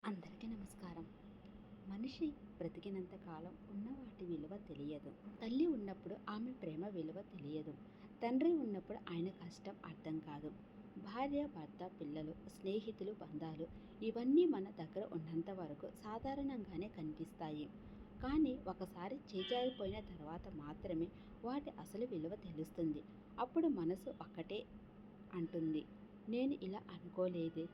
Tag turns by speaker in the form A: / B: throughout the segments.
A: అందరికీ నమస్కారం. మనిషి బ్రతికినంత కాలం ఉన్న వాటి విలువ తెలియదు. తల్లి ఉన్నప్పుడు ఆమె ప్రేమ విలువ తెలియదు. తండ్రి ఉన్నప్పుడు ఆయన కష్టం అర్థం కాదు. భార్య, భర్త, పిల్లలు, స్నేహితులు, బంధాలు ఇవన్నీ మన దగ్గర ఉన్నంత వరకు సాధారణంగానే కనిపిస్తాయి. కానీ ఒకసారి చేజారిపోయిన తర్వాత మాత్రమే వాటి అసలు విలువ తెలుస్తుంది. అప్పుడు మనసు ఒక్కటే అంటుంది, నేను ఇలా అనుకోలేదే,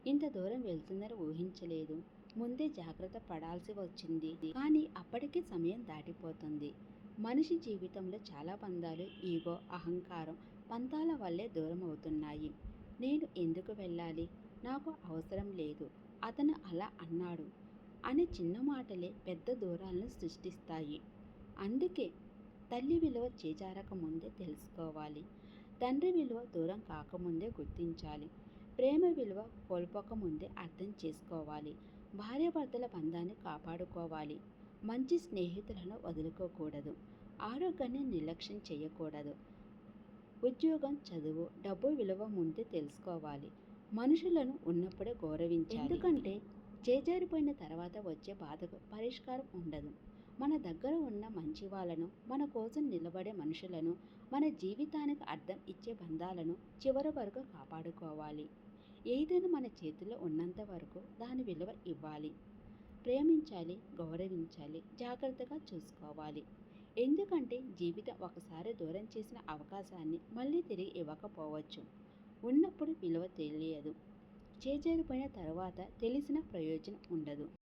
A: ఇంత దూరం వెళ్తుందని ఊహించలేదు, ముందే జాగ్రత్త పడాల్సి వచ్చింది. కానీ అప్పటికి సమయం దాటిపోతుంది. మనిషి జీవితంలో చాలా బంధాలు ఈగో, అహంకారం, పంతాల వల్లే దూరం అవుతున్నాయి. నేను ఎందుకు వెళ్ళాలి, నాకు అవసరం లేదు, అతను అలా అన్నాడు అనే చిన్న మాటలే పెద్ద దూరాలను సృష్టిస్తాయి. అందుకే తల్లి విలువ చేజారక ముందే తెలుసుకోవాలి. తండ్రి విలువ దూరం కాకముందే గుర్తించాలి. ప్రేమ విలువ కోల్పోకముందే అర్థం చేసుకోవాలి. భార్యాభర్తల బంధాన్ని కాపాడుకోవాలి. మంచి స్నేహితులను వదులుకోకూడదు. ఆరోగ్యాన్ని నిర్లక్ష్యం చేయకూడదు. ఉద్యోగం, చదువు, డబ్బు విలువ ముందే తెలుసుకోవాలి. మనుషులను ఉన్నప్పుడే గౌరవించాలి. ఎందుకంటే చేజారిపోయిన తర్వాత వచ్చే బాధకు పరిష్కారం ఉండదు. మన దగ్గర ఉన్న మంచి వాళ్ళను, మన కోసం నిలబడే మనుషులను, మన జీవితానికి అర్థం ఇచ్చే బంధాలను చివరి వరకు కాపాడుకోవాలి. ఏదైనా మన చేతిలో ఉన్నంత వరకు దాని విలువ ఇవ్వాలి. ప్రేమించాలి, గౌరవించాలి, జాగ్రత్తగా చూసుకోవాలి. ఎందుకంటే జీవితం ఒకసారి దూరం చేసిన అవకాశాన్ని మళ్ళీ తిరిగి ఇవ్వకపోవచ్చు. ఉన్నప్పుడు విలువ తెలియదు. చేజారిపోయిన తర్వాత తెలిసిన ప్రయోజనం ఉండదు.